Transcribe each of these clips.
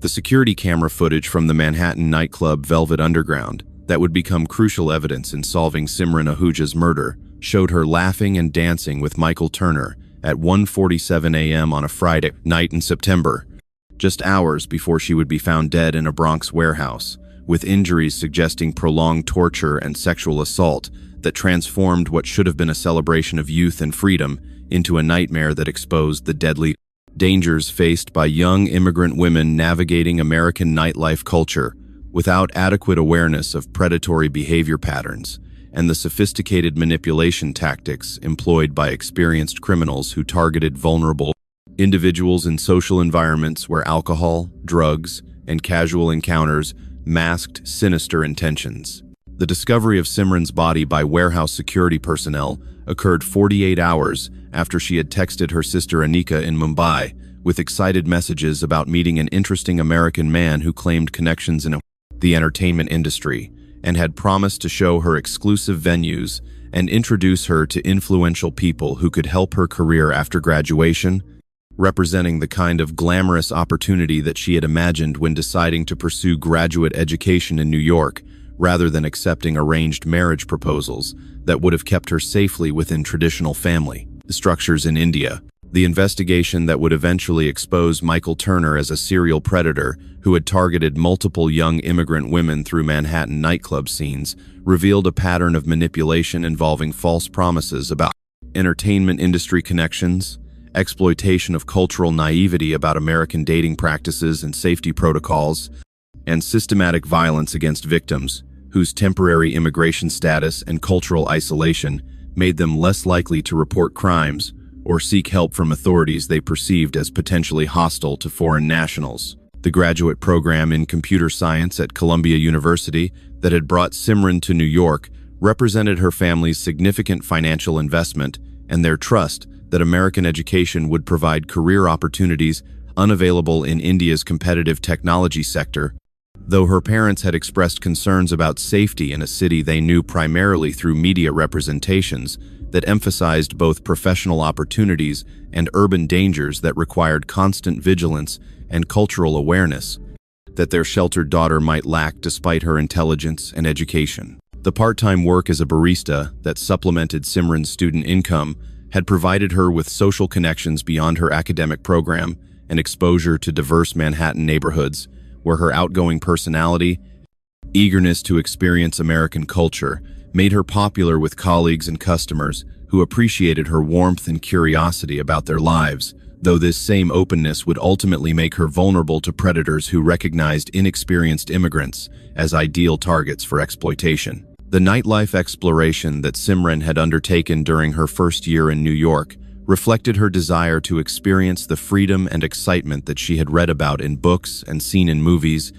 The security camera footage from the Manhattan nightclub Velvet Underground, that would become crucial evidence in solving Simran Ahuja's murder, showed her laughing and dancing with Michael Turner at 1:47 a.m. on a Friday night in September, just hours before she would be found dead in a Bronx warehouse, with injuries suggesting prolonged torture and sexual assault that transformed what should have been a celebration of youth and freedom into a nightmare that exposed the deadly dangers faced by young immigrant women navigating American nightlife culture without adequate awareness of predatory behavior patterns and the sophisticated manipulation tactics employed by experienced criminals who targeted vulnerable individuals in social environments where alcohol, drugs, and casual encounters masked sinister intentions. The discovery of Simran's body by warehouse security personnel occurred 48 hours after she had texted her sister Anika in Mumbai with excited messages about meeting an interesting American man who claimed connections in the entertainment industry and had promised to show her exclusive venues and introduce her to influential people who could help her career after graduation, representing the kind of glamorous opportunity that she had imagined when deciding to pursue graduate education in New York rather than accepting arranged marriage proposals that would have kept her safely within traditional family structures in India. The investigation that would eventually expose Michael Turner as a serial predator who had targeted multiple young immigrant women through Manhattan nightclub scenes revealed a pattern of manipulation involving false promises about entertainment industry connections, exploitation of cultural naivety about American dating practices and safety protocols, and systematic violence against victims whose temporary immigration status and cultural isolation made them less likely to report crimes or seek help from authorities they perceived as potentially hostile to foreign nationals. The graduate program in computer science at Columbia University that had brought Simran to New York represented her family's significant financial investment and their trust that American education would provide career opportunities unavailable in India's competitive technology sector. Though her parents had expressed concerns about safety in a city they knew primarily through media representations that emphasized both professional opportunities and urban dangers that required constant vigilance and cultural awareness that their sheltered daughter might lack despite her intelligence and education. The part-time work as a barista that supplemented Simran's student income had provided her with social connections beyond her academic program and exposure to diverse Manhattan neighborhoods, where her outgoing personality, eagerness to experience American culture, made her popular with colleagues and customers who appreciated her warmth and curiosity about their lives, though this same openness would ultimately make her vulnerable to predators who recognized inexperienced immigrants as ideal targets for exploitation. The nightlife exploration that Simran had undertaken during her first year in New York reflected her desire to experience the freedom and excitement that she had read about in books and seen in movies,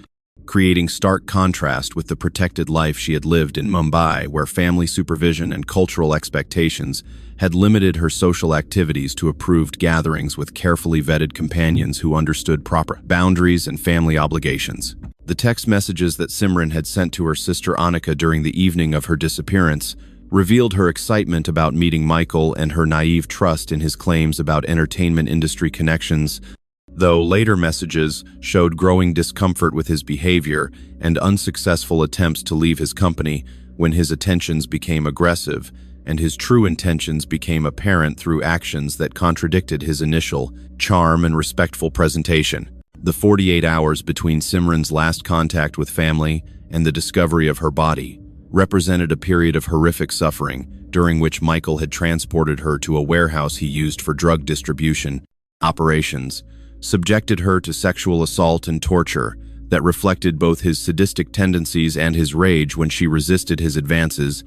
creating stark contrast with the protected life she had lived in Mumbai, where family supervision and cultural expectations had limited her social activities to approved gatherings with carefully vetted companions who understood proper boundaries and family obligations. The text messages that Simran had sent to her sister Anika during the evening of her disappearance revealed her excitement about meeting Michael and her naive trust in his claims about entertainment industry connections, though later messages showed growing discomfort with his behavior and unsuccessful attempts to leave his company when his attentions became aggressive and his true intentions became apparent through actions that contradicted his initial charm and respectful presentation. The 48 hours between Simran's last contact with family and the discovery of her body represented a period of horrific suffering during which Michael had transported her to a warehouse he used for drug distribution operations, subjected her to sexual assault and torture that reflected both his sadistic tendencies and his rage when she resisted his advances,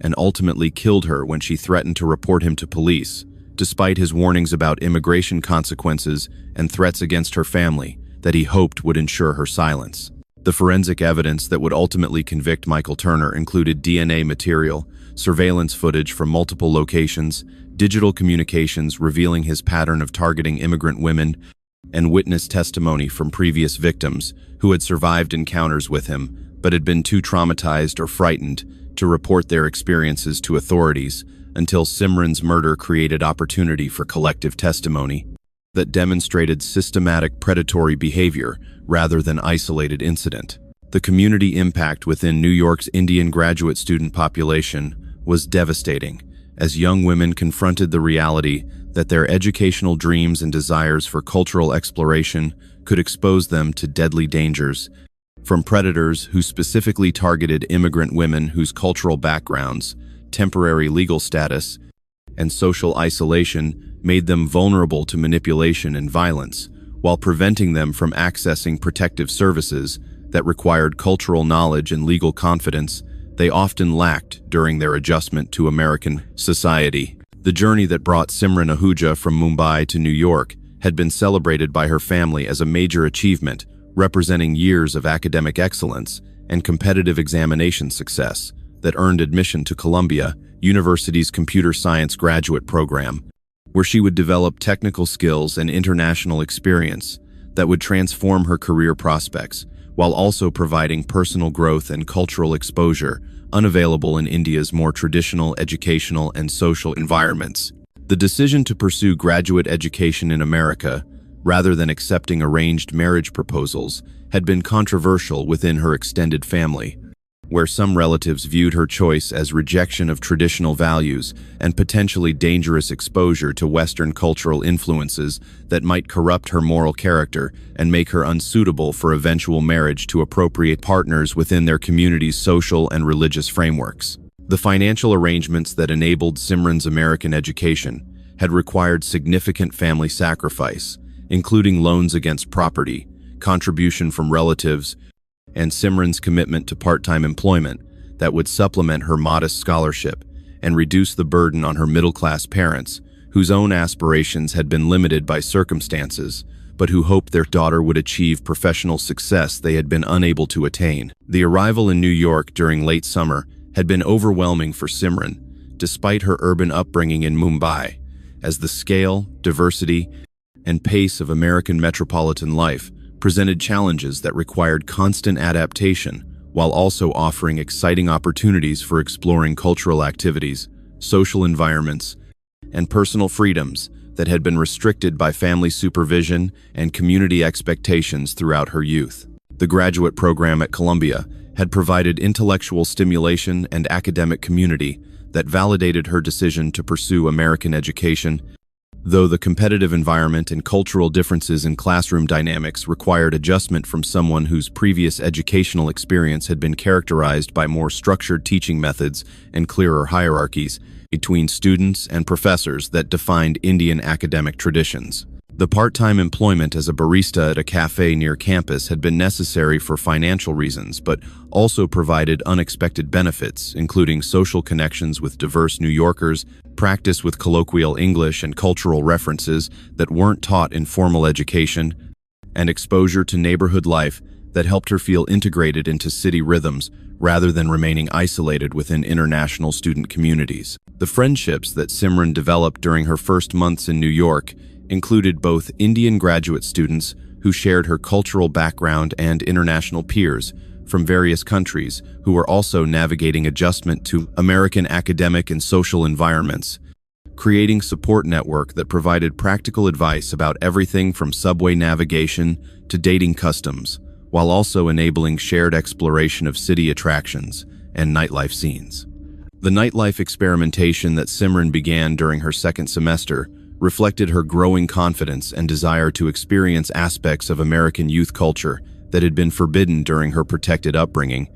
and ultimately killed her when she threatened to report him to police, despite his warnings about immigration consequences and threats against her family that he hoped would ensure her silence. The forensic evidence that would ultimately convict Michael Turner included DNA material, surveillance footage from multiple locations, digital communications revealing his pattern of targeting immigrant women, and witness testimony from previous victims who had survived encounters with him but had been too traumatized or frightened to report their experiences to authorities until Simran's murder created opportunity for collective testimony. that demonstrated systematic predatory behavior rather than isolated incident. The community impact within New York's Indian graduate student population was devastating, as young women confronted the reality that their educational dreams and desires for cultural exploration could expose them to deadly dangers from predators who specifically targeted immigrant women whose cultural backgrounds, temporary legal status, and social isolation made them vulnerable to manipulation and violence, while preventing them from accessing protective services that required cultural knowledge and legal confidence they often lacked during their adjustment to American society. The journey that brought Simran Ahuja from Mumbai to New York had been celebrated by her family as a major achievement, representing years of academic excellence and competitive examination success that earned admission to Columbia University's computer science graduate program, where she would develop technical skills and international experience that would transform her career prospects, while also providing personal growth and cultural exposure unavailable in India's more traditional educational and social environments. The decision to pursue graduate education in America, rather than accepting arranged marriage proposals, had been controversial within her extended family, where some relatives viewed her choice as rejection of traditional values and potentially dangerous exposure to Western cultural influences that might corrupt her moral character and make her unsuitable for eventual marriage to appropriate partners within their community's social and religious frameworks. The financial arrangements that enabled Simran's American education had required significant family sacrifice, including loans against property, contribution from relatives, and Simran's commitment to part-time employment that would supplement her modest scholarship and reduce the burden on her middle-class parents, whose own aspirations had been limited by circumstances, but who hoped their daughter would achieve professional success they had been unable to attain. The arrival in New York during late summer had been overwhelming for Simran, despite her urban upbringing in Mumbai, as the scale, diversity, and pace of American metropolitan life presented challenges that required constant adaptation, while also offering exciting opportunities for exploring cultural activities, social environments, and personal freedoms that had been restricted by family supervision and community expectations throughout her youth. The graduate program at Columbia had provided intellectual stimulation and academic community that validated her decision to pursue American education, though the competitive environment and cultural differences in classroom dynamics required adjustment from someone whose previous educational experience had been characterized by more structured teaching methods and clearer hierarchies between students and professors that defined Indian academic traditions. The part-time employment as a barista at a cafe near campus had been necessary for financial reasons, but also provided unexpected benefits, including social connections with diverse New Yorkers, practice with colloquial English and cultural references that weren't taught in formal education, and exposure to neighborhood life that helped her feel integrated into city rhythms rather than remaining isolated within international student communities. The friendships that Simran developed during her first months in New York included both Indian graduate students who shared her cultural background and international peers from various countries who were also navigating adjustment to American academic and social environments, creating a support network that provided practical advice about everything from subway navigation to dating customs, while also enabling shared exploration of city attractions and nightlife scenes. The nightlife experimentation that Simran began during her second semester reflected her growing confidence and desire to experience aspects of American youth culture that had been forbidden during her protected upbringing.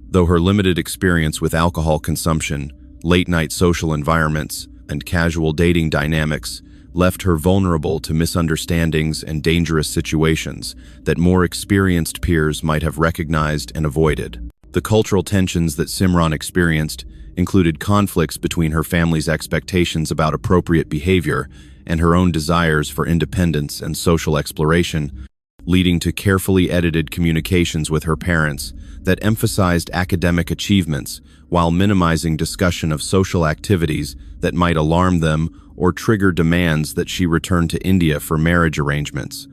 Though her limited experience with alcohol consumption, late-night social environments, and casual dating dynamics left her vulnerable to misunderstandings and dangerous situations that more experienced peers might have recognized and avoided. The cultural tensions that Simran experienced included conflicts between her family's expectations about appropriate behavior and her own desires for independence and social exploration, leading to carefully edited communications with her parents that emphasized academic achievements while minimizing discussion of social activities that might alarm them or trigger demands that she return to India for marriage arrangements.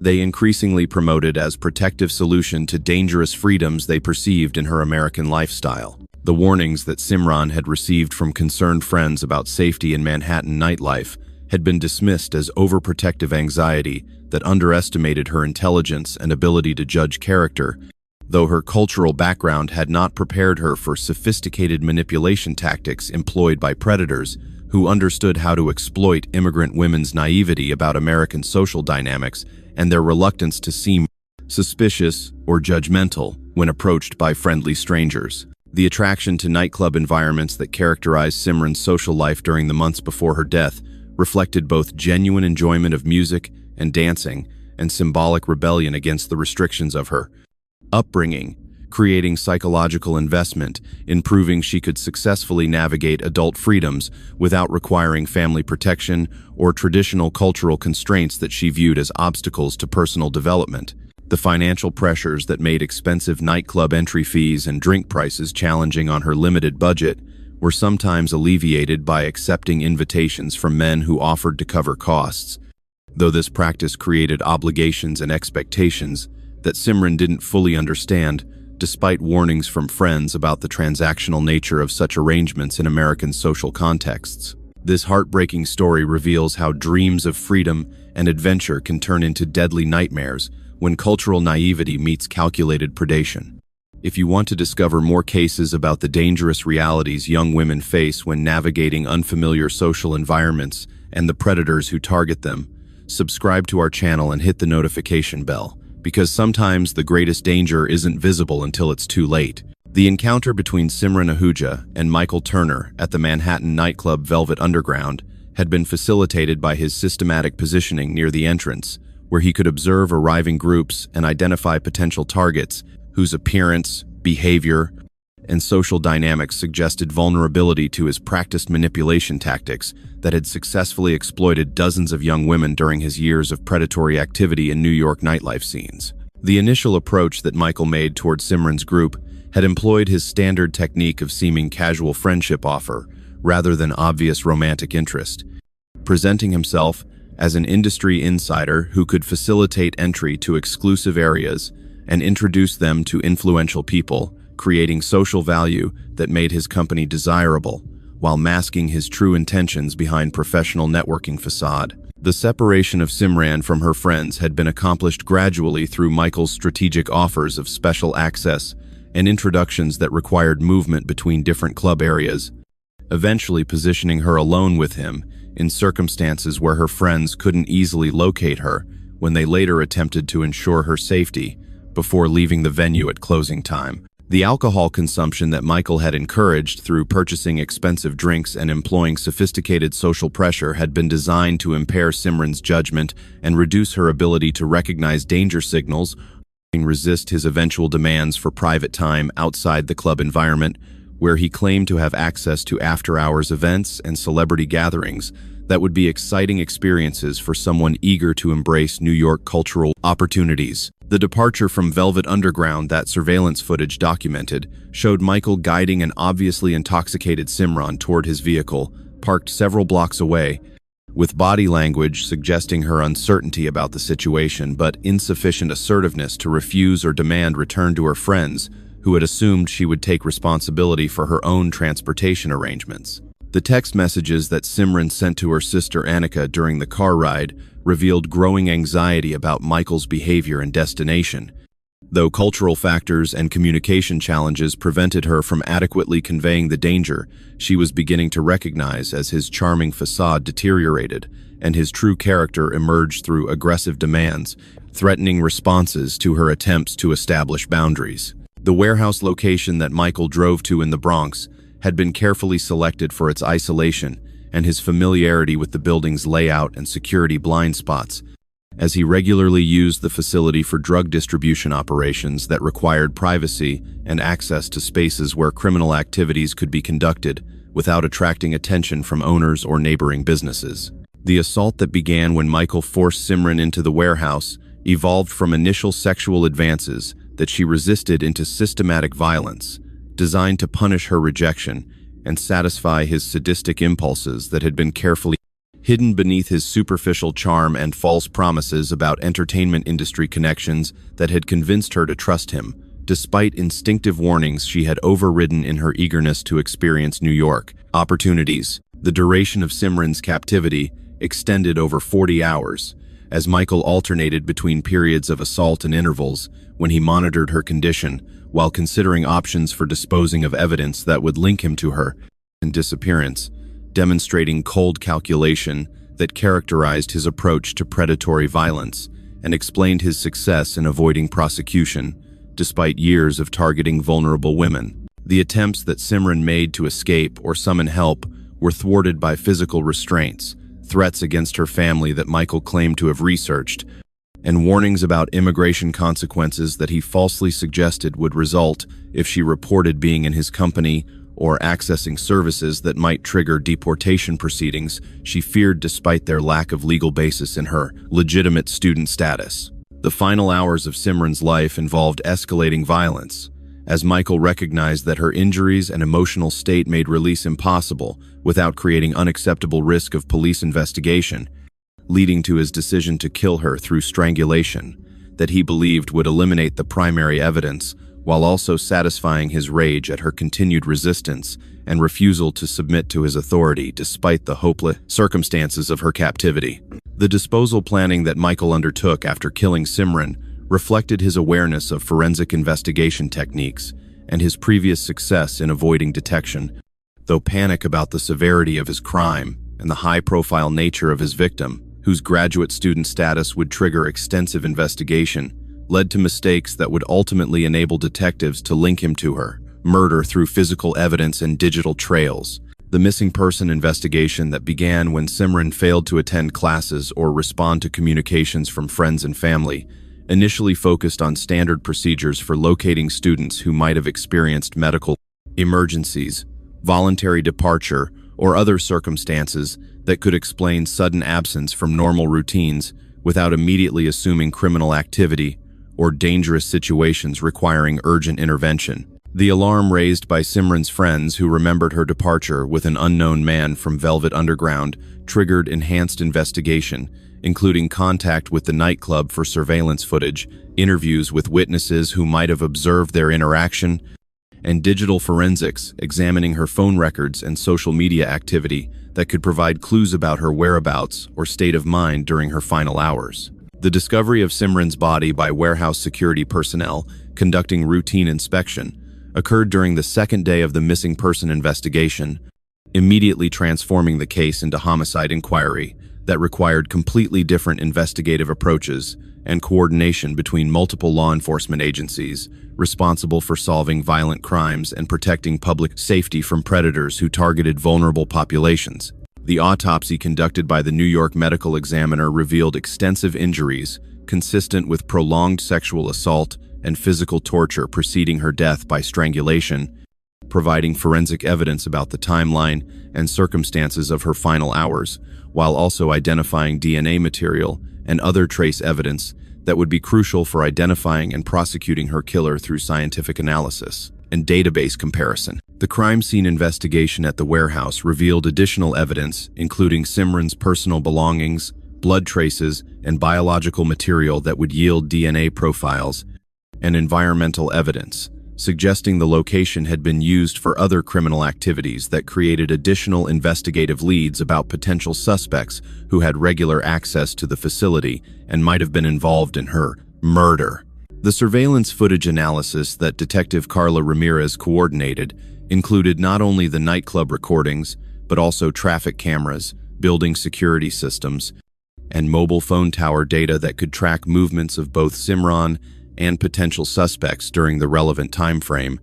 They increasingly promoted as protective solution to dangerous freedoms they perceived in her American lifestyle. The warnings that Simran had received from concerned friends about safety in Manhattan nightlife had been dismissed as overprotective anxiety that underestimated her intelligence and ability to judge character, though her cultural background had not prepared her for sophisticated manipulation tactics employed by predators who understood how to exploit immigrant women's naivety about American social dynamics and their reluctance to seem suspicious or judgmental when approached by friendly strangers. The attraction to nightclub environments that characterized Simran's social life during the months before her death reflected both genuine enjoyment of music and dancing and symbolic rebellion against the restrictions of her upbringing, creating psychological investment in proving she could successfully navigate adult freedoms without requiring family protection or traditional cultural constraints that she viewed as obstacles to personal development. The financial pressures that made expensive nightclub entry fees and drink prices challenging on her limited budget were sometimes alleviated by accepting invitations from men who offered to cover costs, though this practice created obligations and expectations that Simran didn't fully understand, despite warnings from friends about the transactional nature of such arrangements in American social contexts. This heartbreaking story reveals how dreams of freedom and adventure can turn into deadly nightmares when cultural naivety meets calculated predation. If you want to discover more cases about the dangerous realities young women face when navigating unfamiliar social environments and the predators who target them, subscribe to our channel and hit the notification bell, because sometimes the greatest danger isn't visible until it's too late. The encounter between Simran Ahuja and Michael Turner at the Manhattan nightclub Velvet Underground had been facilitated by his systematic positioning near the entrance, where he could observe arriving groups and identify potential targets whose appearance, behavior, and social dynamics suggested vulnerability to his practiced manipulation tactics that had successfully exploited dozens of young women during his years of predatory activity in New York nightlife scenes. The initial approach that Michael made toward Simran's group had employed his standard technique of seeming casual friendship offer rather than obvious romantic interest, presenting himself as an industry insider who could facilitate entry to exclusive areas and introduce them to influential people, creating social value that made his company desirable, while masking his true intentions behind professional networking facade. The separation of Simran from her friends had been accomplished gradually through Michael's strategic offers of special access and introductions that required movement between different club areas, eventually positioning her alone with him in circumstances where her friends couldn't easily locate her when they later attempted to ensure her safety before leaving the venue at closing time. The alcohol consumption that Michael had encouraged through purchasing expensive drinks and employing sophisticated social pressure had been designed to impair Simran's judgment and reduce her ability to recognize danger signals, and resist his eventual demands for private time outside the club environment, where he claimed to have access to after-hours events and celebrity gatherings that would be exciting experiences for someone eager to embrace New York cultural opportunities. The departure from Velvet Underground that surveillance footage documented showed Michael guiding an obviously intoxicated Simran toward his vehicle, parked several blocks away, with body language suggesting her uncertainty about the situation but insufficient assertiveness to refuse or demand return to her friends, who had assumed she would take responsibility for her own transportation arrangements. The text messages that Simran sent to her sister Annika during the car ride revealed growing anxiety about Michael's behavior and destination, though cultural factors and communication challenges prevented her from adequately conveying the danger she was beginning to recognize as his charming facade deteriorated and his true character emerged through aggressive demands, threatening responses to her attempts to establish boundaries. The warehouse location that Michael drove to in the Bronx had been carefully selected for its isolation and his familiarity with the building's layout and security blind spots, as he regularly used the facility for drug distribution operations that required privacy and access to spaces where criminal activities could be conducted without attracting attention from owners or neighboring businesses. The assault that began when Michael forced Simran into the warehouse evolved from initial sexual advances that she resisted into systematic violence, designed to punish her rejection and satisfy his sadistic impulses that had been carefully hidden beneath his superficial charm and false promises about entertainment industry connections that had convinced her to trust him, despite instinctive warnings she had overridden in her eagerness to experience New York opportunities. The duration of Simran's captivity extended over 40 hours, as Michael alternated between periods of assault and intervals when he monitored her condition while considering options for disposing of evidence that would link him to her and disappearance, demonstrating cold calculation that characterized his approach to predatory violence and explained his success in avoiding prosecution, despite years of targeting vulnerable women. The attempts that Simran made to escape or summon help were thwarted by physical restraints, threats against her family that Michael claimed to have researched, and warnings about immigration consequences that he falsely suggested would result if she reported being in his company or accessing services that might trigger deportation proceedings she feared despite their lack of legal basis in her legitimate student status. The final hours of Simran's life involved escalating violence, as Michael recognized that her injuries and emotional state made release impossible without creating unacceptable risk of police investigation, leading to his decision to kill her through strangulation that he believed would eliminate the primary evidence while also satisfying his rage at her continued resistance and refusal to submit to his authority despite the hopeless circumstances of her captivity. The disposal planning that Michael undertook after killing Simran reflected his awareness of forensic investigation techniques and his previous success in avoiding detection, though panic about the severity of his crime and the high-profile nature of his victim, whose graduate student status would trigger extensive investigation, led to mistakes that would ultimately enable detectives to link him to her murder through physical evidence and digital trails. The missing person investigation that began when Simran failed to attend classes or respond to communications from friends and family initially focused on standard procedures for locating students who might have experienced medical emergencies, voluntary departure, or other circumstances that could explain sudden absence from normal routines without immediately assuming criminal activity or dangerous situations requiring urgent intervention. The alarm raised by Simran's friends who remembered her departure with an unknown man from Velvet Underground triggered enhanced investigation, including contact with the nightclub for surveillance footage, interviews with witnesses who might have observed their interaction, and digital forensics examining her phone records and social media activity that could provide clues about her whereabouts or state of mind during her final hours. The discovery of Simran's body by warehouse security personnel conducting routine inspection occurred during the second day of the missing person investigation, immediately transforming the case into homicide inquiry that required completely different investigative approaches and coordination between multiple law enforcement agencies responsible for solving violent crimes and protecting public safety from predators who targeted vulnerable populations. The autopsy conducted by the New York Medical Examiner revealed extensive injuries consistent with prolonged sexual assault and physical torture preceding her death by strangulation, providing forensic evidence about the timeline and circumstances of her final hours, while also identifying DNA material and other trace evidence that would be crucial for identifying and prosecuting her killer through scientific analysis and database comparison. The crime scene investigation at the warehouse revealed additional evidence, including Simran's personal belongings, blood traces, and biological material that would yield DNA profiles, and environmental evidence, suggesting the location had been used for other criminal activities that created additional investigative leads about potential suspects who had regular access to the facility and might have been involved in her murder. The surveillance footage analysis that Detective Carla Ramirez coordinated included not only the nightclub recordings, but also traffic cameras, building security systems, and mobile phone tower data that could track movements of both Simran and potential suspects during the relevant time frame,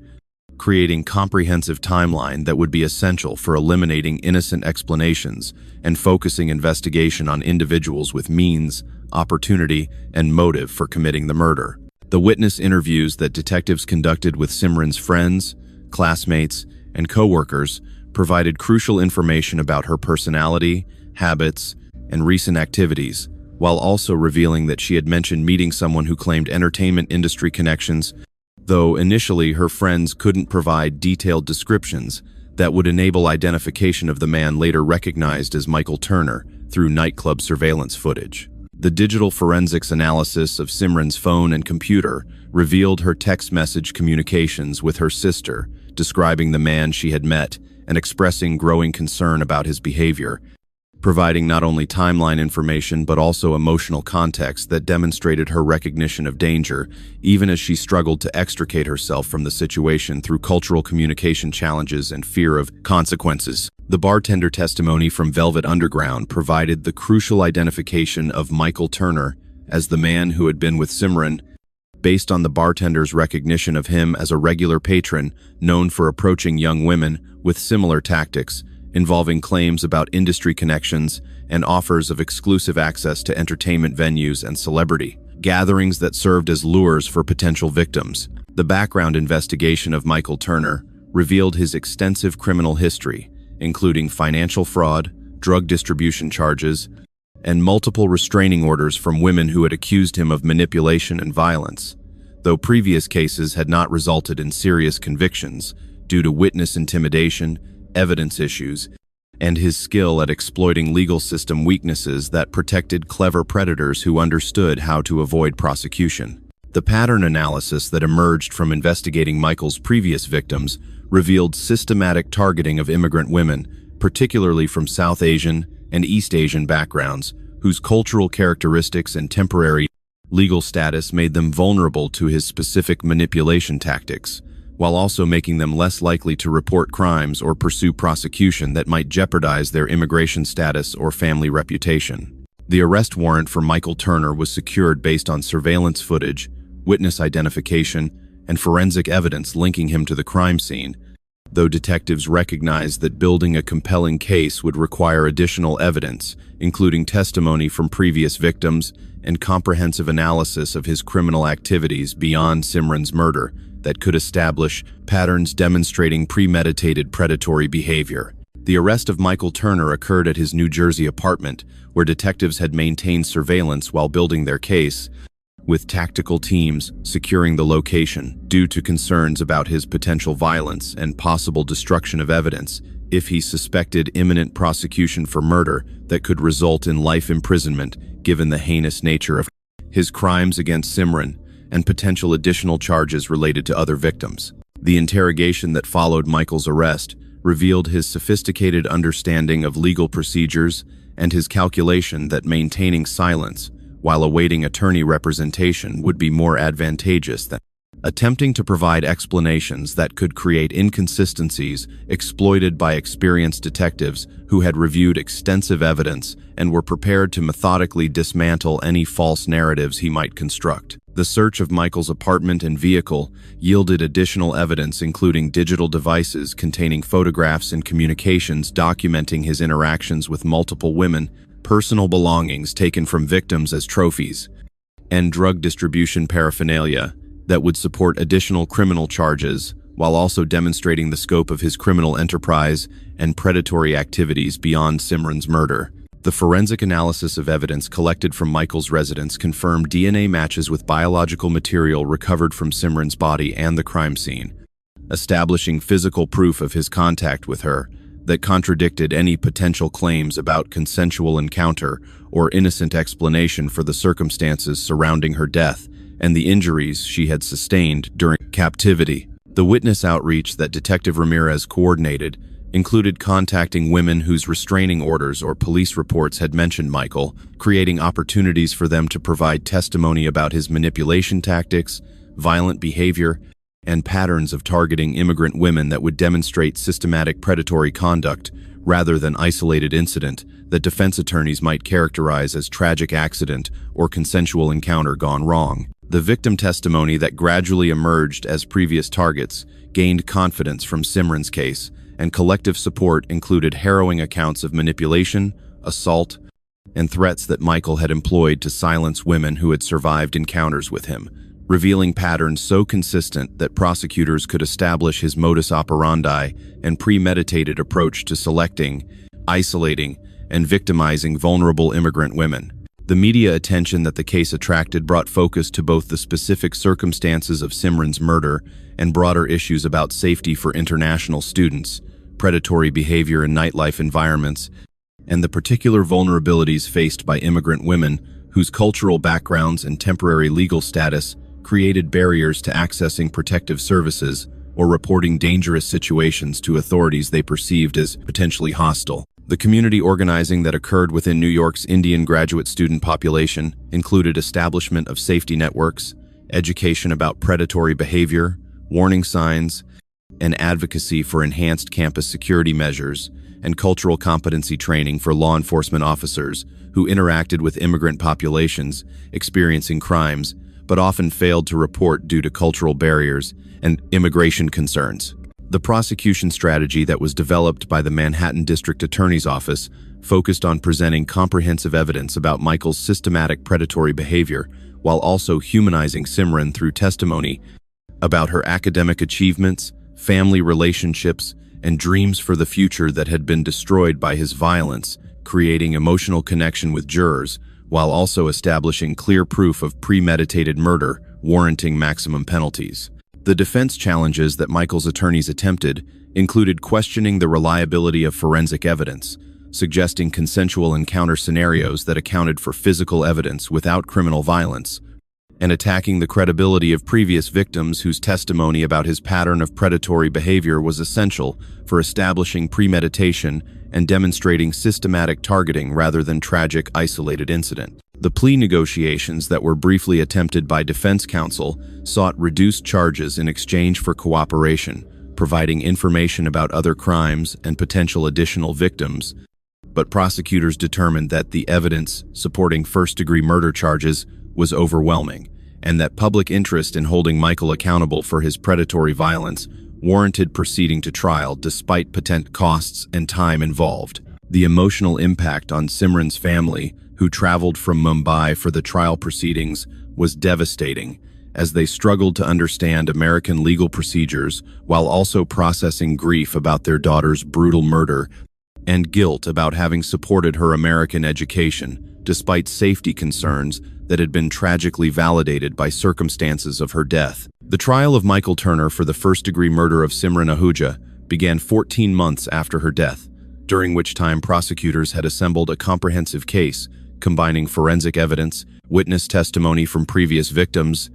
creating comprehensive timeline that would be essential for eliminating innocent explanations and focusing investigation on individuals with means, opportunity, and motive for committing the murder. The witness interviews that detectives conducted with Simran's friends, classmates, and co-workers provided crucial information about her personality, habits, and recent activities, while also revealing that she had mentioned meeting someone who claimed entertainment industry connections, though initially her friends couldn't provide detailed descriptions that would enable identification of the man later recognized as Michael Turner through nightclub surveillance footage. The digital forensics analysis of Simran's phone and computer revealed her text message communications with her sister, describing the man she had met and expressing growing concern about his behavior, providing not only timeline information but also emotional context that demonstrated her recognition of danger, even as she struggled to extricate herself from the situation through cultural communication challenges and fear of consequences. The bartender testimony from Velvet Underground provided the crucial identification of Michael Turner as the man who had been with Simran, based on the bartender's recognition of him as a regular patron known for approaching young women with similar tactics, involving claims about industry connections and offers of exclusive access to entertainment venues and celebrity gatherings that served as lures for potential victims. The background investigation of Michael Turner revealed his extensive criminal history, including financial fraud, drug distribution charges, and multiple restraining orders from women who had accused him of manipulation and violence, though previous cases had not resulted in serious convictions due to witness intimidation, evidence issues, and his skill at exploiting legal system weaknesses that protected clever predators who understood how to avoid prosecution. The pattern analysis that emerged from investigating Michael's previous victims revealed systematic targeting of immigrant women, particularly from South Asian and East Asian backgrounds, whose cultural characteristics and temporary legal status made them vulnerable to his specific manipulation tactics, while also making them less likely to report crimes or pursue prosecution that might jeopardize their immigration status or family reputation. The arrest warrant for Michael Turner was secured based on surveillance footage, witness identification, and forensic evidence linking him to the crime scene, though detectives recognized that building a compelling case would require additional evidence, including testimony from previous victims and comprehensive analysis of his criminal activities beyond Simran's murder that could establish patterns demonstrating premeditated predatory behavior. The arrest of Michael Turner occurred at his New Jersey apartment, where detectives had maintained surveillance while building their case, with tactical teams securing the location due to concerns about his potential violence and possible destruction of evidence if he suspected imminent prosecution for murder that could result in life imprisonment given the heinous nature of his crimes against Simran and potential additional charges related to other victims. The interrogation that followed Michael's arrest revealed his sophisticated understanding of legal procedures and his calculation that maintaining silence while awaiting attorney representation would be more advantageous than attempting to provide explanations that could create inconsistencies exploited by experienced detectives who had reviewed extensive evidence and were prepared to methodically dismantle any false narratives he might construct. The search of Michael's apartment and vehicle yielded additional evidence, including digital devices containing photographs and communications documenting his interactions with multiple women, personal belongings taken from victims as trophies, and drug distribution paraphernalia that would support additional criminal charges, while also demonstrating the scope of his criminal enterprise and predatory activities beyond Simran's murder. The forensic analysis of evidence collected from Michael's residence confirmed DNA matches with biological material recovered from Simran's body and the crime scene, establishing physical proof of his contact with her that contradicted any potential claims about consensual encounter or innocent explanation for the circumstances surrounding her death and the injuries she had sustained during captivity. The witness outreach that Detective Ramirez coordinated included contacting women whose restraining orders or police reports had mentioned Michael, creating opportunities for them to provide testimony about his manipulation tactics, violent behavior, and patterns of targeting immigrant women that would demonstrate systematic predatory conduct rather than isolated incident that defense attorneys might characterize as tragic accident or consensual encounter gone wrong. The victim testimony that gradually emerged as previous targets gained confidence from Simran's case, and collective support included harrowing accounts of manipulation, assault, and threats that Michael had employed to silence women who had survived encounters with him, revealing patterns so consistent that prosecutors could establish his modus operandi and premeditated approach to selecting, isolating, and victimizing vulnerable immigrant women. The media attention that the case attracted brought focus to both the specific circumstances of Simran's murder and broader issues about safety for international students, predatory behavior in nightlife environments, and the particular vulnerabilities faced by immigrant women whose cultural backgrounds and temporary legal status created barriers to accessing protective services or reporting dangerous situations to authorities they perceived as potentially hostile. The community organizing that occurred within New York's Indian graduate student population included establishment of safety networks, education about predatory behavior, warning signs, and advocacy for enhanced campus security measures and cultural competency training for law enforcement officers who interacted with immigrant populations experiencing crimes but often failed to report due to cultural barriers and immigration concerns. The prosecution strategy that was developed by the Manhattan District Attorney's Office focused on presenting comprehensive evidence about Michael's systematic predatory behavior while also humanizing Simran through testimony about her academic achievements, family relationships, and dreams for the future that had been destroyed by his violence, creating emotional connection with jurors while also establishing clear proof of premeditated murder, warranting maximum penalties. The defense challenges that Michael's attorneys attempted included questioning the reliability of forensic evidence, suggesting consensual encounter scenarios that accounted for physical evidence without criminal violence, and attacking the credibility of previous victims whose testimony about his pattern of predatory behavior was essential for establishing premeditation and demonstrating systematic targeting rather than tragic, isolated incident. The plea negotiations that were briefly attempted by defense counsel sought reduced charges in exchange for cooperation, providing information about other crimes and potential additional victims, but prosecutors determined that the evidence supporting first-degree murder charges was overwhelming, and that public interest in holding Michael accountable for his predatory violence warranted proceeding to trial despite potential costs and time involved. The emotional impact on Simran's family, who traveled from Mumbai for the trial proceedings, was devastating, as they struggled to understand American legal procedures while also processing grief about their daughter's brutal murder and guilt about having supported her American education, despite safety concerns that had been tragically validated by circumstances of her death. The trial of Michael Turner for the first-degree murder of Simran Ahuja began 14 months after her death, during which time prosecutors had assembled a comprehensive case combining forensic evidence, witness testimony from previous victims,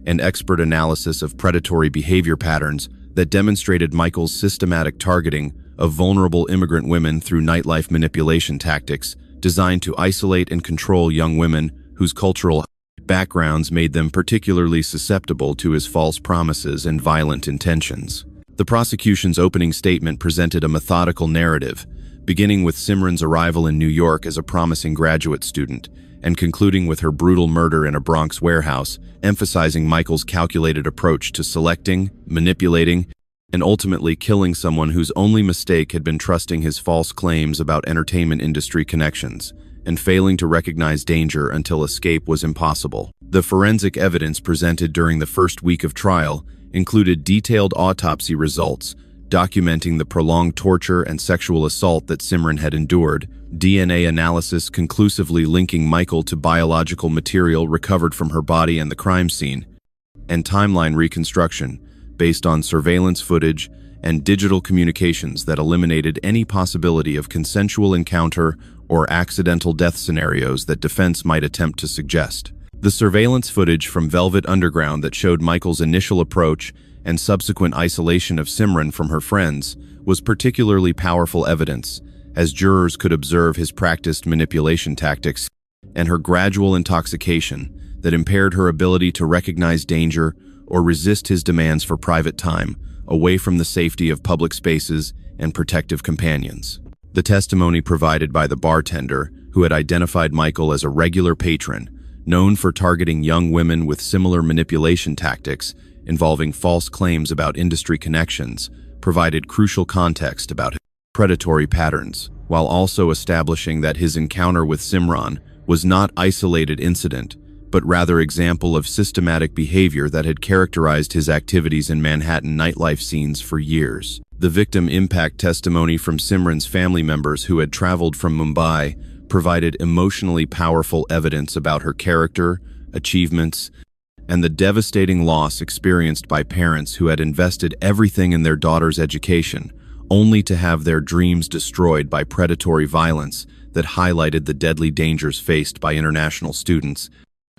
and expert analysis of predatory behavior patterns that demonstrated Michael's systematic targeting of vulnerable immigrant women through nightlife manipulation tactics designed to isolate and control young women whose cultural backgrounds made them particularly susceptible to his false promises and violent intentions. The prosecution's opening statement presented a methodical narrative, beginning with Simran's arrival in New York as a promising graduate student and concluding with her brutal murder in a Bronx warehouse, emphasizing Michael's calculated approach to selecting, manipulating, and ultimately killing someone whose only mistake had been trusting his false claims about entertainment industry connections and failing to recognize danger until escape was impossible. The forensic evidence presented during the first week of trial included detailed autopsy results documenting the prolonged torture and sexual assault that Simran had endured, DNA analysis conclusively linking Michael to biological material recovered from her body and the crime scene, and timeline reconstruction based on surveillance footage and digital communications that eliminated any possibility of consensual encounter or accidental death scenarios that defense might attempt to suggest. The surveillance footage from Velvet Underground that showed Michael's initial approach and subsequent isolation of Simran from her friends was particularly powerful evidence, as jurors could observe his practiced manipulation tactics and her gradual intoxication that impaired her ability to recognize danger or resist his demands for private time away from the safety of public spaces and protective companions. The testimony provided by the bartender, who had identified Michael as a regular patron, known for targeting young women with similar manipulation tactics involving false claims about industry connections, provided crucial context about his predatory patterns, while also establishing that his encounter with Simran was not isolated incident, but rather example of systematic behavior that had characterized his activities in Manhattan nightlife scenes for years. The victim impact testimony from Simran's family members who had traveled from Mumbai provided emotionally powerful evidence about her character, achievements, and the devastating loss experienced by parents who had invested everything in their daughter's education, only to have their dreams destroyed by predatory violence that highlighted the deadly dangers faced by international students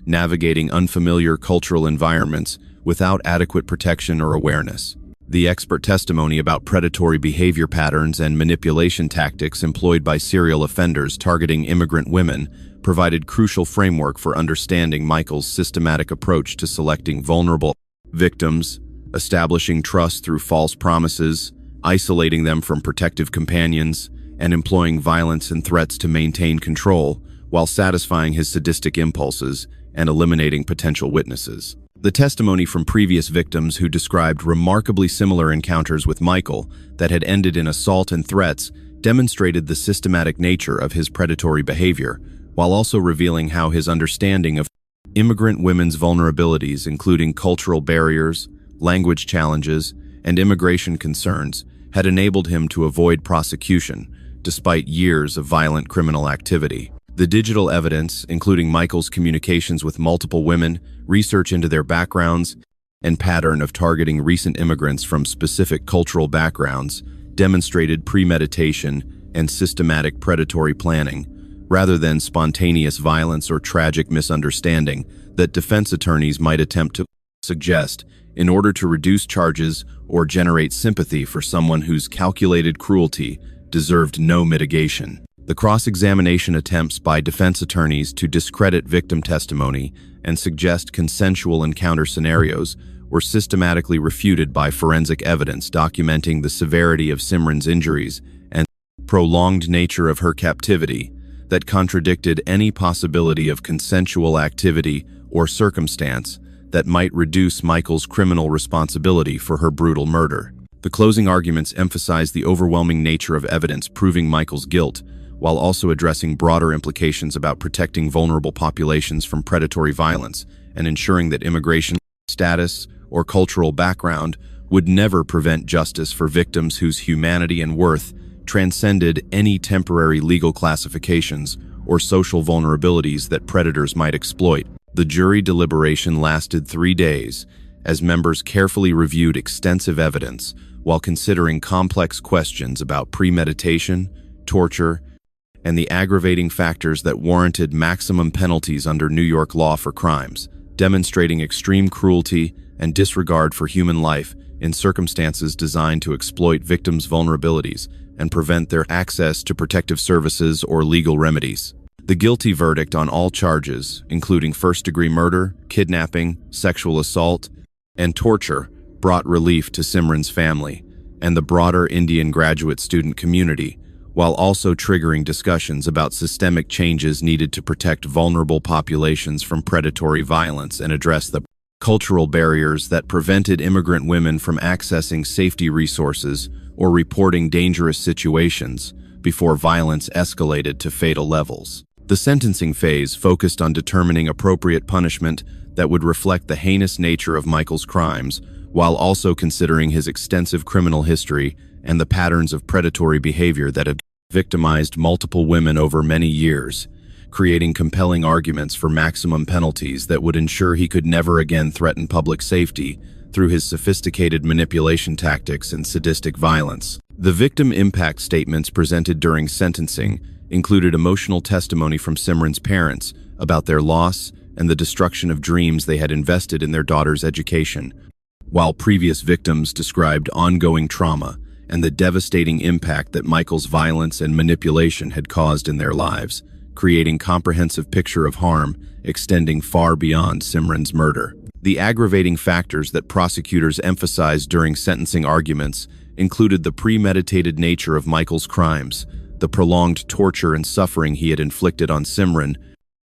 navigating unfamiliar cultural environments without adequate protection or awareness. The expert testimony about predatory behavior patterns and manipulation tactics employed by serial offenders targeting immigrant women provided crucial framework for understanding Michael's systematic approach to selecting vulnerable victims, establishing trust through false promises, isolating them from protective companions, and employing violence and threats to maintain control while satisfying his sadistic impulses and eliminating potential witnesses. The testimony from previous victims who described remarkably similar encounters with Michael that had ended in assault and threats demonstrated the systematic nature of his predatory behavior, while also revealing how his understanding of immigrant women's vulnerabilities, including cultural barriers, language challenges, and immigration concerns, had enabled him to avoid prosecution, despite years of violent criminal activity. The digital evidence, including Michael's communications with multiple women, research into their backgrounds, and pattern of targeting recent immigrants from specific cultural backgrounds, demonstrated premeditation and systematic predatory planning, rather than spontaneous violence or tragic misunderstanding that defense attorneys might attempt to suggest in order to reduce charges or generate sympathy for someone whose calculated cruelty deserved no mitigation. The cross-examination attempts by defense attorneys to discredit victim testimony and suggest consensual encounter scenarios were systematically refuted by forensic evidence documenting the severity of Simran's injuries and prolonged nature of her captivity that contradicted any possibility of consensual activity or circumstance that might reduce Michael's criminal responsibility for her brutal murder. The closing arguments emphasized the overwhelming nature of evidence proving Michael's guilt, while also addressing broader implications about protecting vulnerable populations from predatory violence and ensuring that immigration status or cultural background would never prevent justice for victims whose humanity and worth transcended any temporary legal classifications or social vulnerabilities that predators might exploit. The jury deliberation lasted 3 days, as members carefully reviewed extensive evidence while considering complex questions about premeditation, torture, and the aggravating factors that warranted maximum penalties under New York law for crimes, demonstrating extreme cruelty and disregard for human life in circumstances designed to exploit victims' vulnerabilities and prevent their access to protective services or legal remedies. The guilty verdict on all charges, including first-degree murder, kidnapping, sexual assault, and torture, brought relief to Simran's family and the broader Indian graduate student community, while also triggering discussions about systemic changes needed to protect vulnerable populations from predatory violence and address the cultural barriers that prevented immigrant women from accessing safety resources or reporting dangerous situations before violence escalated to fatal levels. The sentencing phase focused on determining appropriate punishment that would reflect the heinous nature of Michael's crimes, while also considering his extensive criminal history and the patterns of predatory behavior that had victimized multiple women over many years, creating compelling arguments for maximum penalties that would ensure he could never again threaten public safety through his sophisticated manipulation tactics and sadistic violence. The victim impact statements presented during sentencing included emotional testimony from Simran's parents about their loss and the destruction of dreams they had invested in their daughter's education, while previous victims described ongoing trauma and the devastating impact that Michael's violence and manipulation had caused in their lives, creating a comprehensive picture of harm extending far beyond Simran's murder. The aggravating factors that prosecutors emphasized during sentencing arguments included the premeditated nature of Michael's crimes, the prolonged torture and suffering he had inflicted on Simran,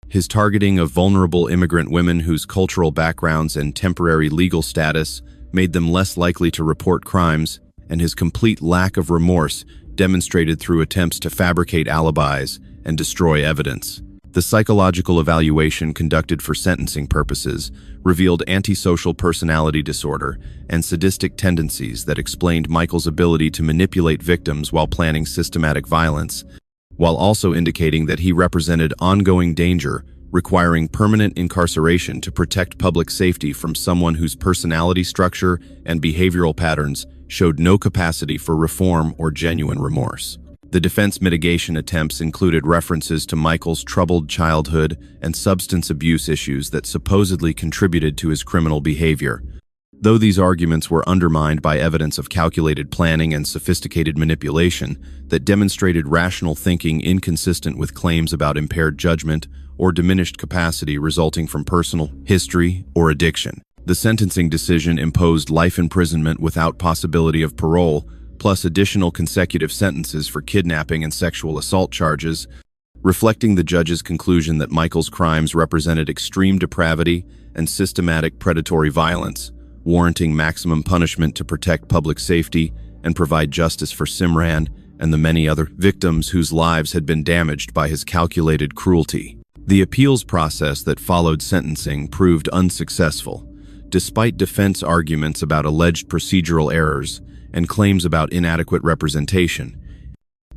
his targeting of vulnerable immigrant women whose cultural backgrounds and temporary legal status made them less likely to report crimes, and his complete lack of remorse demonstrated through attempts to fabricate alibis and destroy evidence. The psychological evaluation conducted for sentencing purposes revealed antisocial personality disorder and sadistic tendencies that explained Michael's ability to manipulate victims while planning systematic violence, while also indicating that he represented ongoing danger, requiring permanent incarceration to protect public safety from someone whose personality structure and behavioral patterns showed no capacity for reform or genuine remorse. The defense mitigation attempts included references to Michael's troubled childhood and substance abuse issues that supposedly contributed to his criminal behavior, Though these arguments were undermined by evidence of calculated planning and sophisticated manipulation that demonstrated rational thinking inconsistent with claims about impaired judgment or diminished capacity resulting from personal history or addiction. The sentencing decision imposed life imprisonment without possibility of parole, plus additional consecutive sentences for kidnapping and sexual assault charges, reflecting the judge's conclusion that Michael's crimes represented extreme depravity and systematic predatory violence, warranting maximum punishment to protect public safety and provide justice for Simran and the many other victims whose lives had been damaged by his calculated cruelty. The appeals process that followed sentencing proved unsuccessful, despite defense arguments about alleged procedural errors and claims about inadequate representation,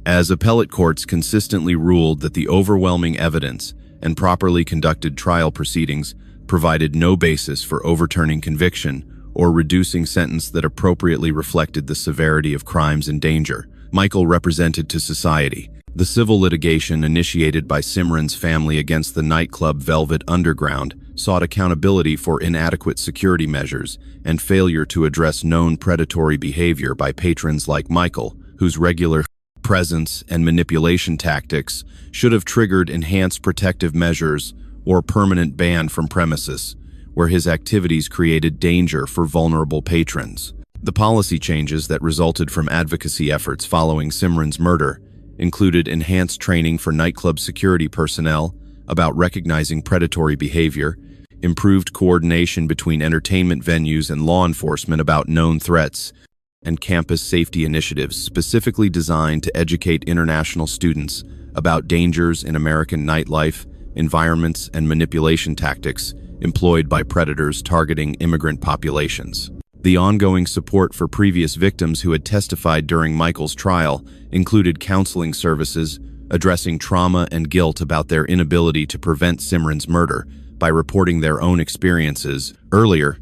as appellate courts consistently ruled that the overwhelming evidence and properly conducted trial proceedings provided no basis for overturning conviction or reducing sentence that appropriately reflected the severity of crimes and danger Michael represented to society. The civil litigation initiated by Simran's family against the nightclub Velvet Underground sought accountability for inadequate security measures and failure to address known predatory behavior by patrons like Michael, whose regular presence and manipulation tactics should have triggered enhanced protective measures or permanent ban from premises, where his activities created danger for vulnerable patrons. The policy changes that resulted from advocacy efforts following Simran's murder included enhanced training for nightclub security personnel about recognizing predatory behavior, improved coordination between entertainment venues and law enforcement about known threats, and campus safety initiatives specifically designed to educate international students about dangers in American nightlife, environments, and manipulation tactics employed by predators targeting immigrant populations. The ongoing support for previous victims who had testified during Michael's trial included counseling services addressing trauma and guilt about their inability to prevent Simran's murder by reporting their own experiences earlier,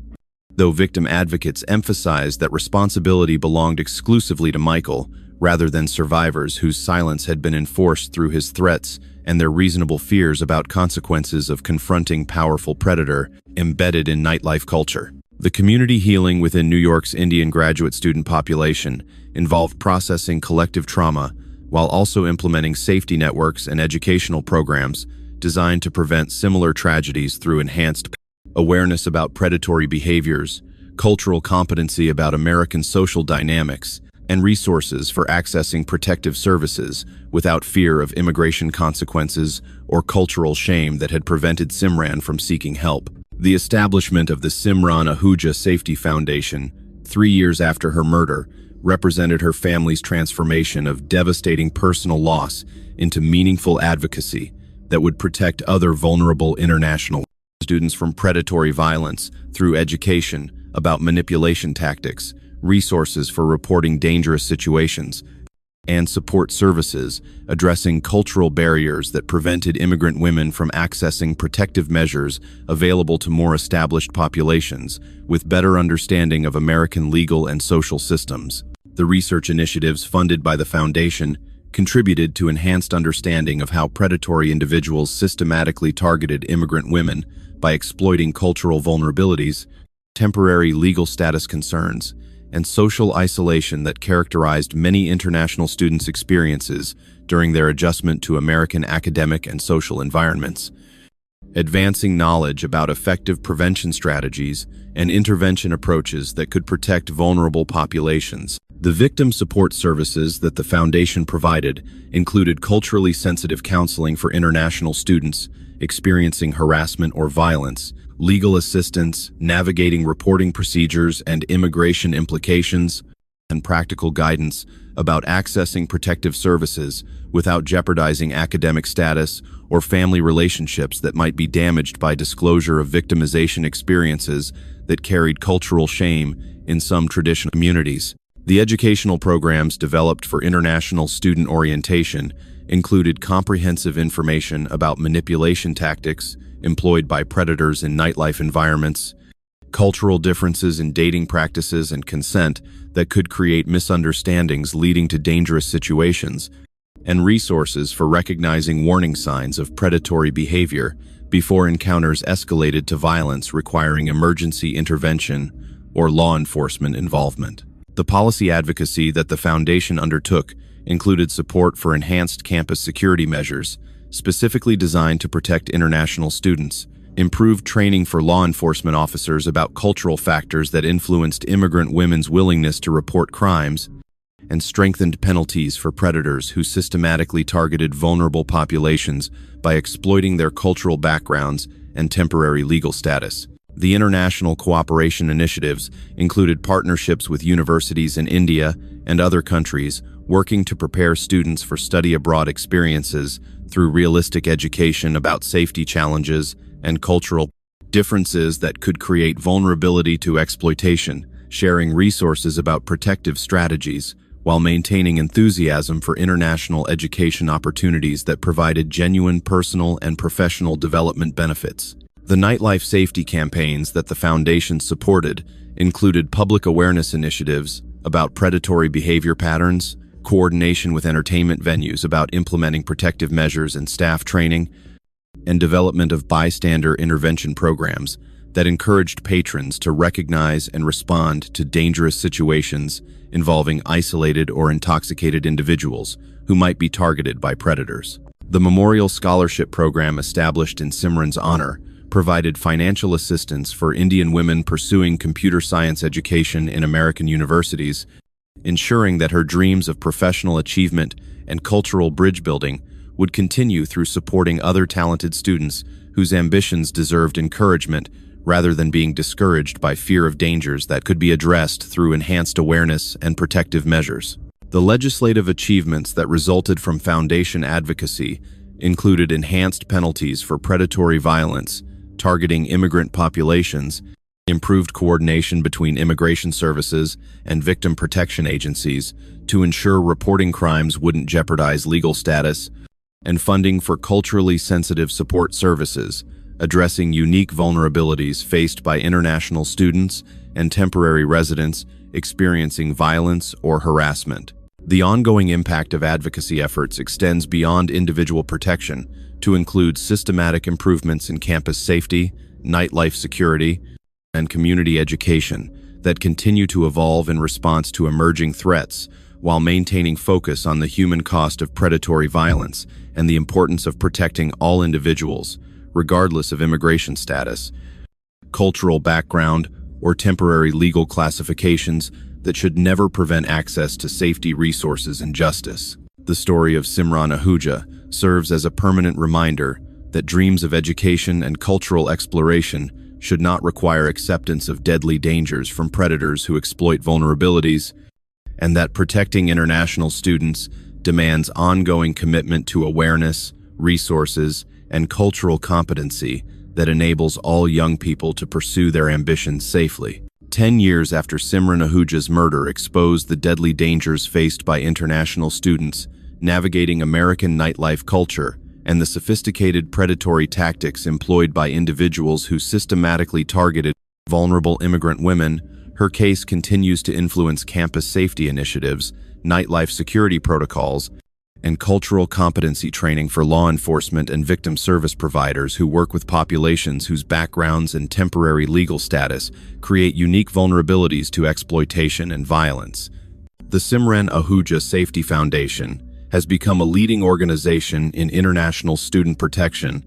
though victim advocates emphasized that responsibility belonged exclusively to Michael rather than survivors whose silence had been enforced through his threats and their reasonable fears about consequences of confronting powerful predator embedded in nightlife culture. The community healing within New York's Indian graduate student population involved processing collective trauma while also implementing safety networks and educational programs designed to prevent similar tragedies through enhanced awareness about predatory behaviors, cultural competency about American social dynamics, and resources for accessing protective services without fear of immigration consequences or cultural shame that had prevented Simran from seeking help. The establishment of the Simran Ahuja Safety Foundation, 3 years after her murder, represented her family's transformation of devastating personal loss into meaningful advocacy that would protect other vulnerable international students from predatory violence through education about manipulation tactics, resources for reporting dangerous situations, and support services addressing cultural barriers that prevented immigrant women from accessing protective measures available to more established populations with better understanding of American legal and social systems. The research initiatives funded by the foundation contributed to enhanced understanding of how predatory individuals systematically targeted immigrant women by exploiting cultural vulnerabilities, temporary legal status concerns, and social isolation that characterized many international students' experiences during their adjustment to American academic and social environments. Advancing knowledge about effective prevention strategies and intervention approaches that could protect vulnerable populations. The victim support services that the foundation provided included culturally sensitive counseling for international students experiencing harassment or violence, legal assistance, navigating reporting procedures and immigration implications, and practical guidance about accessing protective services without jeopardizing academic status or family relationships that might be damaged by disclosure of victimization experiences that carried cultural shame in some traditional communities. The educational programs developed for international student orientation included comprehensive information about manipulation tactics employed by predators in nightlife environments, cultural differences in dating practices and consent that could create misunderstandings leading to dangerous situations, and resources for recognizing warning signs of predatory behavior before encounters escalated to violence requiring emergency intervention or law enforcement involvement. The policy advocacy that the foundation undertook included support for enhanced campus security measures, specifically designed to protect international students, improved training for law enforcement officers about cultural factors that influenced immigrant women's willingness to report crimes, and strengthened penalties for predators who systematically targeted vulnerable populations by exploiting their cultural backgrounds and temporary legal status. The international cooperation initiatives included partnerships with universities in India and other countries working to prepare students for study abroad experiences through realistic education about safety challenges and cultural differences that could create vulnerability to exploitation, sharing resources about protective strategies, while maintaining enthusiasm for international education opportunities that provided genuine personal and professional development benefits. The nightlife safety campaigns that the foundation supported included public awareness initiatives about predatory behavior patterns, coordination with entertainment venues about implementing protective measures and staff training, and development of bystander intervention programs that encouraged patrons to recognize and respond to dangerous situations involving isolated or intoxicated individuals who might be targeted by predators. The Memorial Scholarship Program established in Simran's honor provided financial assistance for Indian women pursuing computer science education in American universities, ensuring that her dreams of professional achievement and cultural bridge building would continue through supporting other talented students whose ambitions deserved encouragement rather than being discouraged by fear of dangers that could be addressed through enhanced awareness and protective measures. The legislative achievements that resulted from foundation advocacy included enhanced penalties for predatory violence targeting immigrant populations, improved coordination between immigration services and victim protection agencies to ensure reporting crimes wouldn't jeopardize legal status, and funding for culturally sensitive support services, addressing unique vulnerabilities faced by international students and temporary residents experiencing violence or harassment. The ongoing impact of advocacy efforts extends beyond individual protection to include systematic improvements in campus safety, nightlife security, and community education that continue to evolve in response to emerging threats while maintaining focus on the human cost of predatory violence and the importance of protecting all individuals, regardless of immigration status, cultural background, or temporary legal classifications that should never prevent access to safety resources and justice. The story of Simran Ahuja serves as a permanent reminder that dreams of education and cultural exploration should not require acceptance of deadly dangers from predators who exploit vulnerabilities, and that protecting international students demands ongoing commitment to awareness, resources, and cultural competency that enables all young people to pursue their ambitions safely. 10 years after Simran Ahuja's murder exposed the deadly dangers faced by international students navigating American nightlife culture and the sophisticated predatory tactics employed by individuals who systematically targeted vulnerable immigrant women, her case continues to influence campus safety initiatives, nightlife security protocols, and cultural competency training for law enforcement and victim service providers who work with populations whose backgrounds and temporary legal status create unique vulnerabilities to exploitation and violence. The Simran Ahuja Safety Foundation has become a leading organization in international student protection,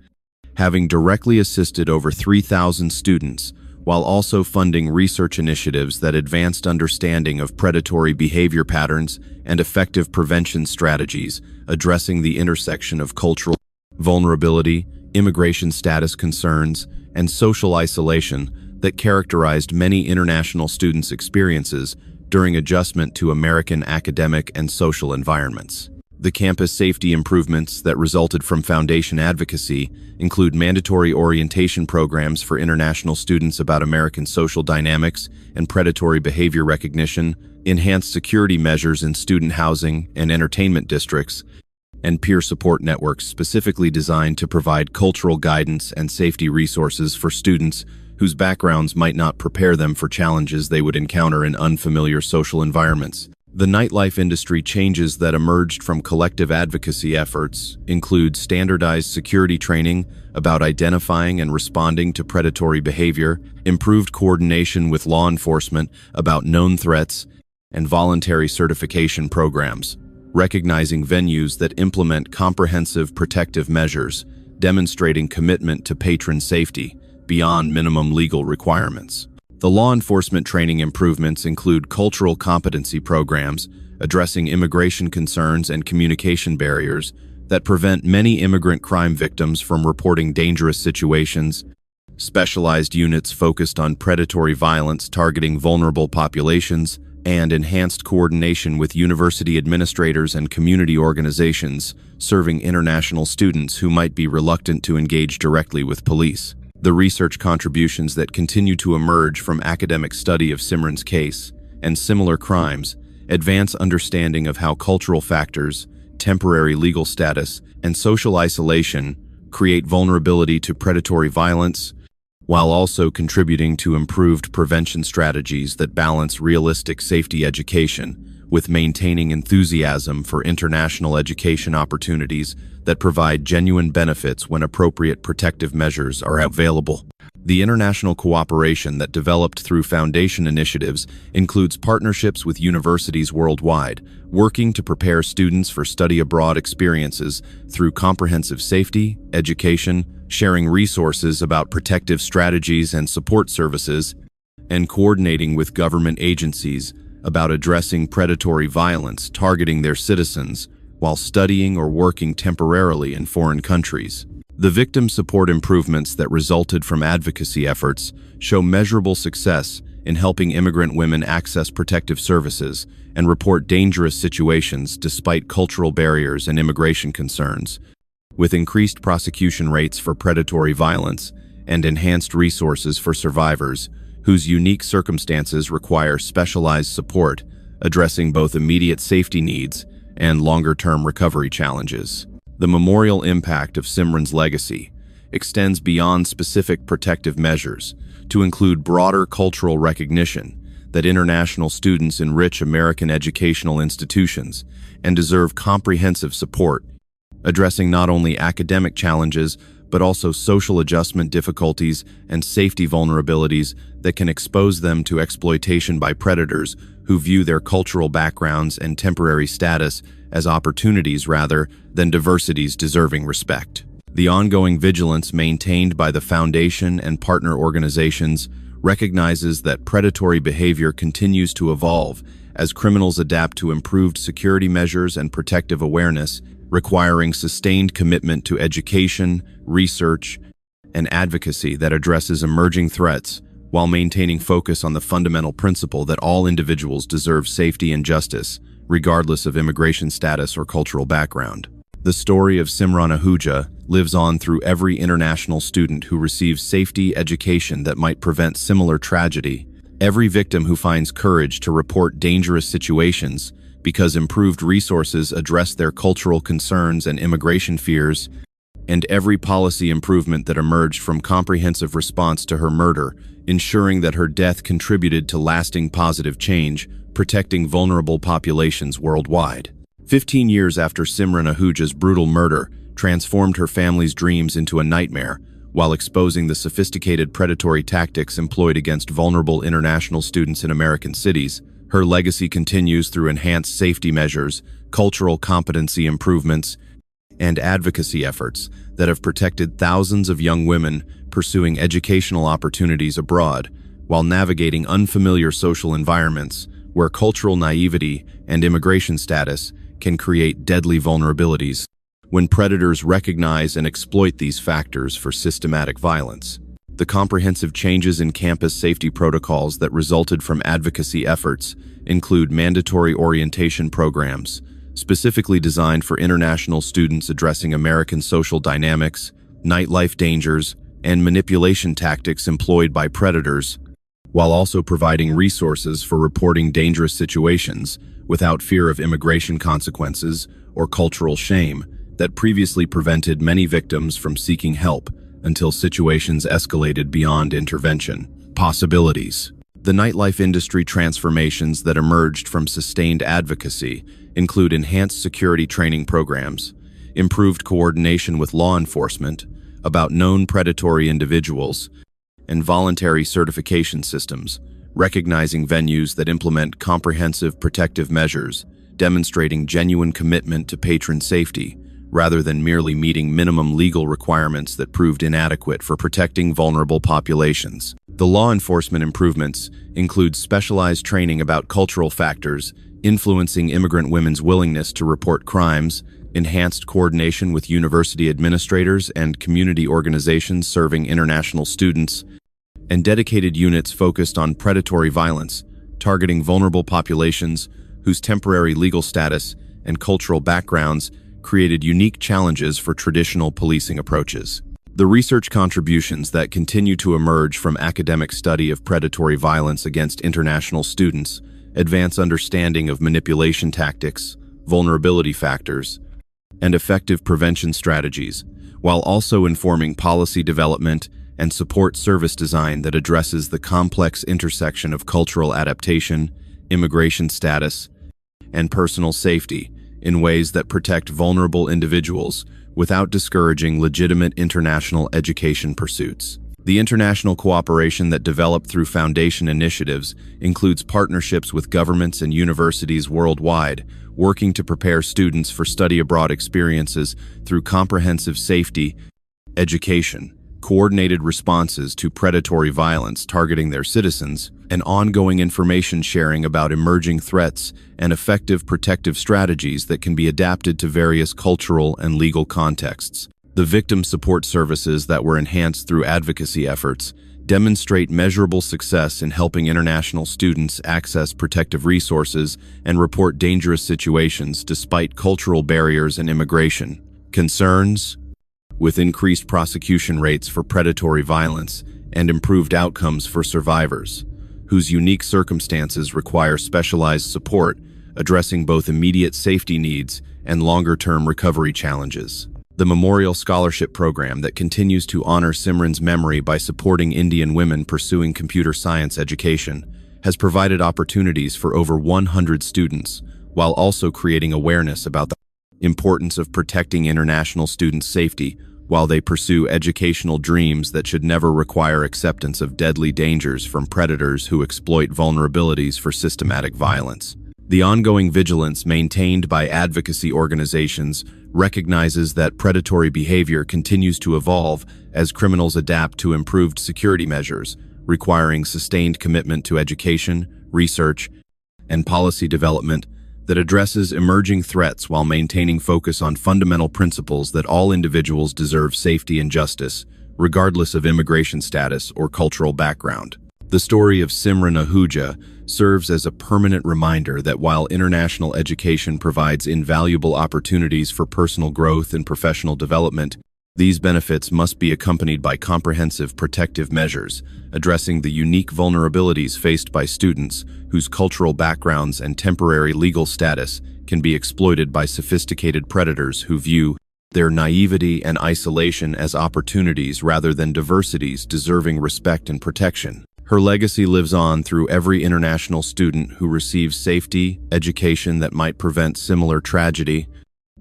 having directly assisted over 3,000 students while also funding research initiatives that advanced understanding of predatory behavior patterns and effective prevention strategies, addressing the intersection of cultural vulnerability, immigration status concerns, and social isolation that characterized many international students' experiences during adjustment to American academic and social environments. The campus safety improvements that resulted from foundation advocacy include mandatory orientation programs for international students about American social dynamics and predatory behavior recognition, enhanced security measures in student housing and entertainment districts, and peer support networks specifically designed to provide cultural guidance and safety resources for students whose backgrounds might not prepare them for challenges they would encounter in unfamiliar social environments. The nightlife industry changes that emerged from collective advocacy efforts include standardized security training about identifying and responding to predatory behavior, improved coordination with law enforcement about known threats, and voluntary certification programs, recognizing venues that implement comprehensive protective measures, demonstrating commitment to patron safety beyond minimum legal requirements. The law enforcement training improvements include cultural competency programs addressing immigration concerns and communication barriers that prevent many immigrant crime victims from reporting dangerous situations, specialized units focused on predatory violence targeting vulnerable populations, and enhanced coordination with university administrators and community organizations serving international students who might be reluctant to engage directly with police. The research contributions that continue to emerge from academic study of Simran's case and similar crimes advance understanding of how cultural factors, temporary legal status, and social isolation create vulnerability to predatory violence, while also contributing to improved prevention strategies that balance realistic safety education with maintaining enthusiasm for international education opportunities that provide genuine benefits when appropriate protective measures are available. The international cooperation that developed through foundation initiatives includes partnerships with universities worldwide, working to prepare students for study abroad experiences through comprehensive safety, education, sharing resources about protective strategies and support services, and coordinating with government agencies about addressing predatory violence targeting their citizens while studying or working temporarily in foreign countries. The victim support improvements that resulted from advocacy efforts show measurable success in helping immigrant women access protective services and report dangerous situations despite cultural barriers and immigration concerns, with increased prosecution rates for predatory violence and enhanced resources for survivors whose unique circumstances require specialized support, addressing both immediate safety needs and longer-term recovery challenges. The memorial impact of Simran's legacy extends beyond specific protective measures to include broader cultural recognition that international students enrich American educational institutions and deserve comprehensive support, addressing not only academic challenges but also social adjustment difficulties and safety vulnerabilities that can expose them to exploitation by predators who view their cultural backgrounds and temporary status as opportunities rather than diversities deserving respect. The ongoing vigilance maintained by the Foundation and partner organizations recognizes that predatory behavior continues to evolve as criminals adapt to improved security measures and protective awareness, requiring sustained commitment to education, research, and advocacy that addresses emerging threats while maintaining focus on the fundamental principle that all individuals deserve safety and justice, regardless of immigration status or cultural background. The story of Simran Ahuja lives on through every international student who receives safety education that might prevent similar tragedy, every victim who finds courage to report dangerous situations because improved resources address their cultural concerns and immigration fears, and every policy improvement that emerged from comprehensive response to her murder, ensuring that her death contributed to lasting positive change, protecting vulnerable populations worldwide. 15 years after Simran Ahuja's brutal murder transformed her family's dreams into a nightmare, while exposing the sophisticated predatory tactics employed against vulnerable international students in American cities, her legacy continues through enhanced safety measures, cultural competency improvements, and advocacy efforts that have protected thousands of young women pursuing educational opportunities abroad while navigating unfamiliar social environments where cultural naivety and immigration status can create deadly vulnerabilities when predators recognize and exploit these factors for systematic violence. The comprehensive changes in campus safety protocols that resulted from advocacy efforts include mandatory orientation programs, specifically designed for international students addressing American social dynamics, nightlife dangers, and manipulation tactics employed by predators, while also providing resources for reporting dangerous situations without fear of immigration consequences or cultural shame that previously prevented many victims from seeking help until situations escalated beyond intervention. Possibilities. The nightlife industry transformations that emerged from sustained advocacy include enhanced security training programs, improved coordination with law enforcement about known predatory individuals, and voluntary certification systems, recognizing venues that implement comprehensive protective measures, demonstrating genuine commitment to patron safety, rather than merely meeting minimum legal requirements that proved inadequate for protecting vulnerable populations. The law enforcement improvements include specialized training about cultural factors influencing immigrant women's willingness to report crimes, enhanced coordination with university administrators and community organizations serving international students, and dedicated units focused on predatory violence, targeting vulnerable populations whose temporary legal status and cultural backgrounds created unique challenges for traditional policing approaches. The research contributions that continue to emerge from academic study of predatory violence against international students advance understanding of manipulation tactics, vulnerability factors, and effective prevention strategies, while also informing policy development and support service design that addresses the complex intersection of cultural adaptation, immigration status, and personal safety in ways that protect vulnerable individuals without discouraging legitimate international education pursuits. The international cooperation that developed through foundation initiatives includes partnerships with governments and universities worldwide, working to prepare students for study abroad experiences through comprehensive safety education, coordinated responses to predatory violence targeting their citizens, and ongoing information sharing about emerging threats and effective protective strategies that can be adapted to various cultural and legal contexts. The victim support services that were enhanced through advocacy efforts demonstrate measurable success in helping international students access protective resources and report dangerous situations despite cultural barriers and immigration concerns. With increased prosecution rates for predatory violence and improved outcomes for survivors, whose unique circumstances require specialized support, addressing both immediate safety needs and longer-term recovery challenges. The Memorial Scholarship Program that continues to honor Simran's memory by supporting Indian women pursuing computer science education has provided opportunities for over 100 students, while also creating awareness about the importance of protecting international students' safety while they pursue educational dreams that should never require acceptance of deadly dangers from predators who exploit vulnerabilities for systematic violence. The ongoing vigilance maintained by advocacy organizations recognizes that predatory behavior continues to evolve as criminals adapt to improved security measures, requiring sustained commitment to education, research, and policy development that addresses emerging threats while maintaining focus on fundamental principles that all individuals deserve safety and justice, regardless of immigration status or cultural background. The story of Simran Ahuja serves as a permanent reminder that while international education provides invaluable opportunities for personal growth and professional development, these benefits must be accompanied by comprehensive protective measures, addressing the unique vulnerabilities faced by students whose cultural backgrounds and temporary legal status can be exploited by sophisticated predators who view their naivety and isolation as opportunities rather than diversities deserving respect and protection. Her legacy lives on through every international student who receives safety, education that might prevent similar tragedy,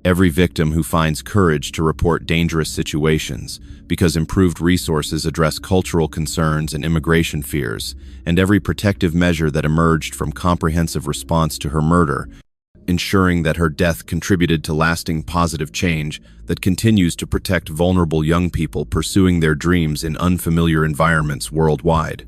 every victim who finds courage to report dangerous situations because improved resources address cultural concerns and immigration fears, and every protective measure that emerged from comprehensive response to her murder, ensuring that her death contributed to lasting positive change that continues to protect vulnerable young people pursuing their dreams in unfamiliar environments worldwide.